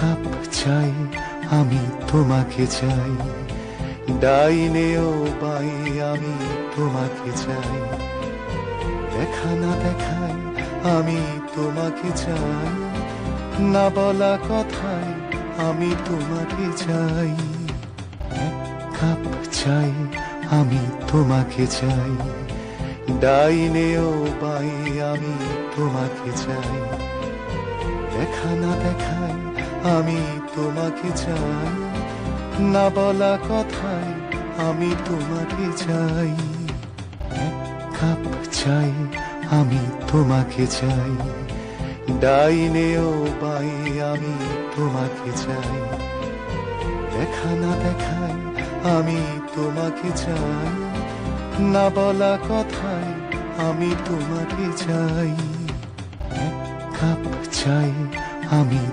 Cup চাই, আমি তোমাকে চাই, ডাইনে ও বাই আমি তোমাকে চাই, দেখা না দেখাই আমি তোমাকে চাই, না বলা কথায় আমি তোমাকে চাই। এক কাপ চাই, আমি তোমাকে চাই, ডাইনে ও বাই আমি তোমাকে চাই, দেখা না দেখাই আমি তোমাকে চাই, না বলা কথায় আমি তোমাকে চাই। এক কাপ চাই, আমি তোমাকে চাই, ডাইনে ও বাই আমি তোমাকে চাই, দেখা না দেখাই আমি তোমাকে চাই, না বলা কথায় আমি তোমাকে চাই। এক কাপ চাই, আমি